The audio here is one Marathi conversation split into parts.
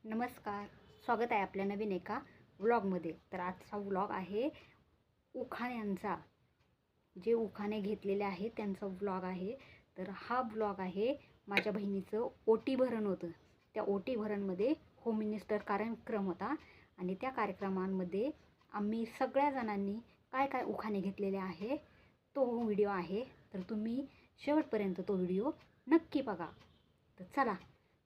नमस्कार, स्वागत आहे आपल्या नवीन एका व्लॉगमध्ये. तर आजचा व्लॉग आहे उखाण्यांचा, जे उखाणे घेतलेले आहेत त्यांचा व्लॉग आहे. तर हा व्लॉग आहे माझ्या बहिणीचं ओटी भरण होतं. त्या ओटी भरणमध्ये होम मिनिस्टर कार्यक्रम होता आणि त्या कार्यक्रमांमध्ये आम्ही सगळ्या जणांनी काय काय उखाणे घेतलेले आहे तो व्हिडिओ आहे. तर तुम्ही शेवटपर्यंत तो व्हिडिओ नक्की बघा. तर चला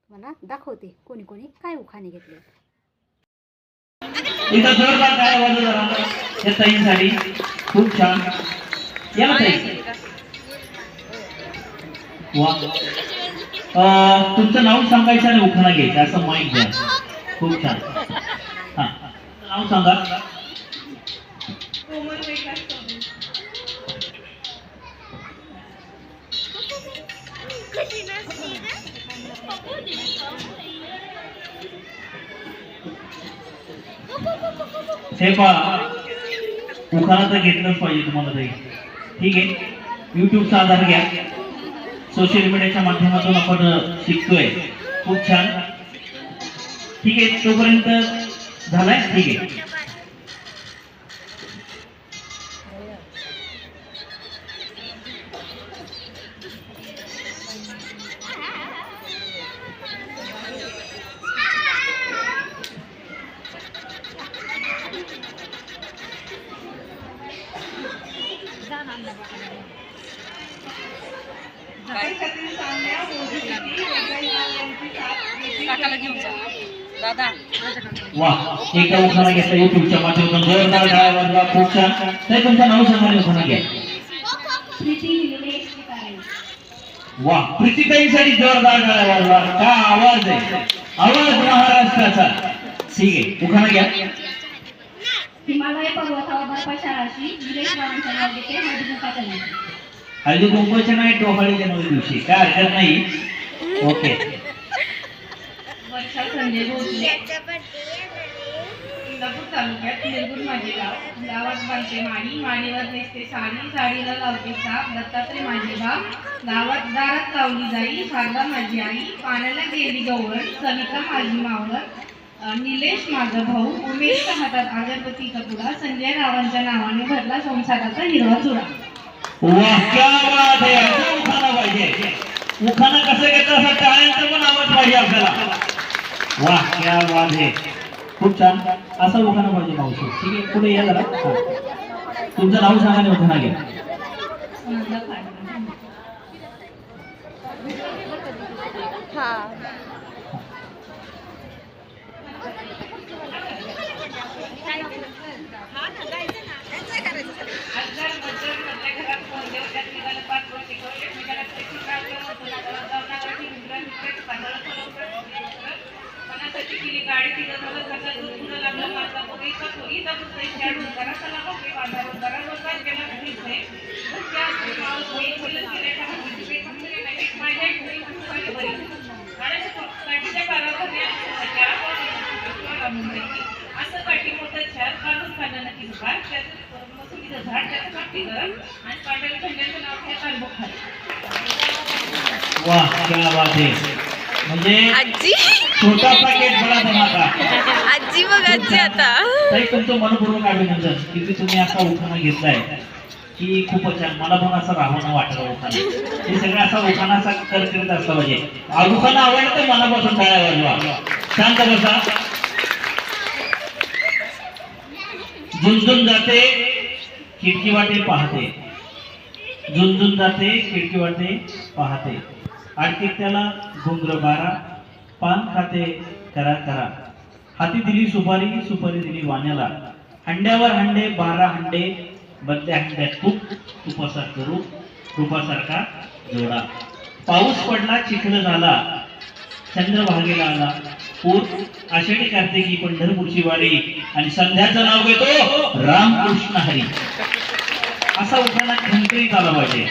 मला दाखवते कोणी कोणी काय उखाणे घेतले. इथं जोरदार काय आवाज जरा या ताईंसाठी खूप छान. या ना ताई. वा. तुमचं नाव सांगायचं आणि उखाणा घ्यायचा असं माईक द्या. खूप छान. हा नाव सांगा. हे पहा उखाणा तर घेतलंच पाहिजे तुम्हाला ताई. ठीक आहे, युट्यूबचा आधार घ्या. सोशल मीडियाच्या माध्यमातून आपण शिकतोय. खूप छान. ठीक आहे, तोपर्यंत झालाय. ठीक आहे. वा, एकदा उखाणा घेतला युट्यूबच्या माध्यमातून. जोरदार टाळ्या वाजवा. खूप छान. ताई तुमचं नाव सांगा. उखाणा घ्या. वा, प्रीतीताईंसाठी जोरदार टाळ्या वाजवा. काय आवाज आहे, आवाज महाराष्ट्राचा. ठीक आहे, उखाणा घ्या. हिमालय पर्वतावर बर्फाच्या राशी निलेश रावांच्या नाव घेते हळदीकुंकाच्या दिवशी. हळदी कुंकवाच्या नाही, डोहाळीच्या दिवशी. काय हरकत नाही. ओके. वर्षा संजय भोसले इंदापूर तालुक्यात निरगुण माझे गाव. गावात बांधते माडी, माडीवर नेसते साडी, साडीला लावते साप. दत्तात्रय माझे गाव. गावात दारात लावली जाई, शारदा माझी आई. पाण्याला गेली गवळण, सविता माझी मावळण. निलेश माझा भाऊ. उमेशच्या हातात अगरबत्तीचा पुडा. संजय रावांच्या नावाने भरला संसाराचा हिरवा चुडा. वाह, क्या बात है. असं उखाणा पाहिजे. उखाणा कसं घेतं असं टाळ्यांचा पण आवाज पाहिजे आपल्याला. वाह, क्या बात है. खूप छान. असं उखाणा पाहिजे मावशी. ठीक आहे, पुढे या जरा. तुमचं नाव सांगा आणि उखाणा घ्या. असं काठी मोठं झाड काढून काढलं नक्की झाड त्याचं मसुरीचं झाड त्याचं काठी गरम आणि पांढऱ्या खंड्याचं नाव घ्या कालबोखार. वाह, क्या बात है. म्हणजे आजी छोटा पॅकेट बडा धमाका. आजी बघ आजी आता ताई तुमचं मनपूर्वक अभिनंदन की तुम्ही असा उखाणा घेतलाय की खूपच छान. मला पण असं राहणं वाटलं उखाणा. हे सगळं असा उखाणा असा करत असला पाहिजे. उखाणा आवडलं तर मनापासून टाळ्या वाजवा. शांत बसा. झुंझुन जाते खिडकी वाटे पाहते. झुंझुन जाते खिडकी वाटे पाहते. आणखी त्याला घुंगर बारा. पान खाते करा करा. हाती दिली सुपारी, सुपारी दिली वाण्याला. हंड्यावर हंडे 12 हंडे. बदल्या हंड्यात तूप, तुपासारखं रूप, रूपासारखा जोडा. पाऊस पडला चिखल झाला. चंद्रभागेला आला पूर. आषाढी कार्तिकी पंढरपूरची वारी. आणि संध्याचं नाव घेतो रामकृष्ण हरी. असा उखाणा खंडीत आला पाहिजे.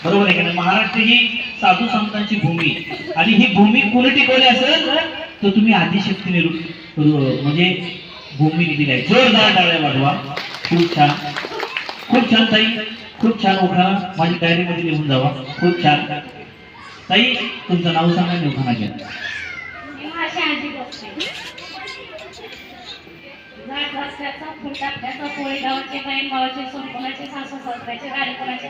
बरोबर आहे का नाही. महाराष्ट्र ही साधू संतांची भूमी. आणि ही भूमी कोणी टिकवली असेल तर तुम्ही आदिशक्तीने म्हणजे भूमी दिली आहे. जोरदार टाळ्या वाजवा. खूप छान, खूप छान ताई. खूप छान उखाणा माझी डायरीमध्ये लिहून जावा. खूप छान ताई. तुमचं नाव सांगा आणि उखाणा घ्या. माझी आजी बसते. घाट रस्त्याचा फुलटाप्याचा पोळी गावाचे बहीण भावाचे सोनकोणाचे सासू सासऱ्याचे राणीपणाचे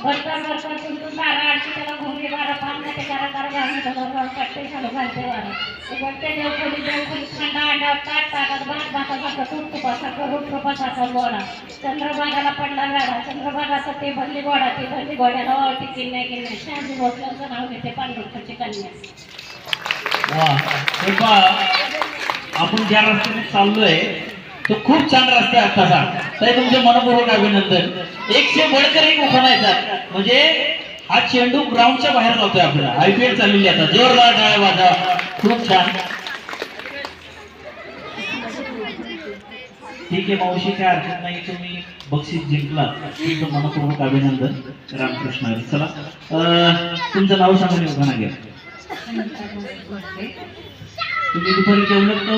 भरतर तुमतून बारा आठशे त्याला घोंगडी बारा पान ते करा घालून कट्टे घालू घालते वारा उघडते देवखोली थंडा अंड्यावर ताट ताटात भातासारखं तुपासारखं रूप तुपासारखा गोडा चंद्रभागाला पडला गाडा चंद्रभागाचा ते भरली घोड्याला ओळखी किन्या शहाजी भोसल्यांचं नाव घेते पांडुरकरची कन्या. वा हे पहा आपण ज्या रस्त्याने चाललोय तो खूप छान रस्ता आहे तसा. ताई तुमचे मनपूर्वक अभिनंदन. 100 बळकर एक उखाणा येतात म्हणजे हा चेंडू ग्राउंडच्या बाहेर जातोय आपल्याला. IPL चाललेली आता जोरदार टाळ्या वाजवा. खूप छान. ठीक आहे मावशी काय हरकत नाही तुम्ही बक्षीस जिंकला तुमचं मनपूर्वक अभिनंदन. रामकृष्ण हरी. चला तुमचं नाव सांगून उखाणा घ्या. तुम्ही दुपारी जेवलं का?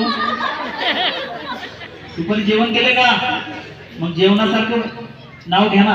दुपारी जेवण केले का? मग जेवणासारखं नाव घ्या ना.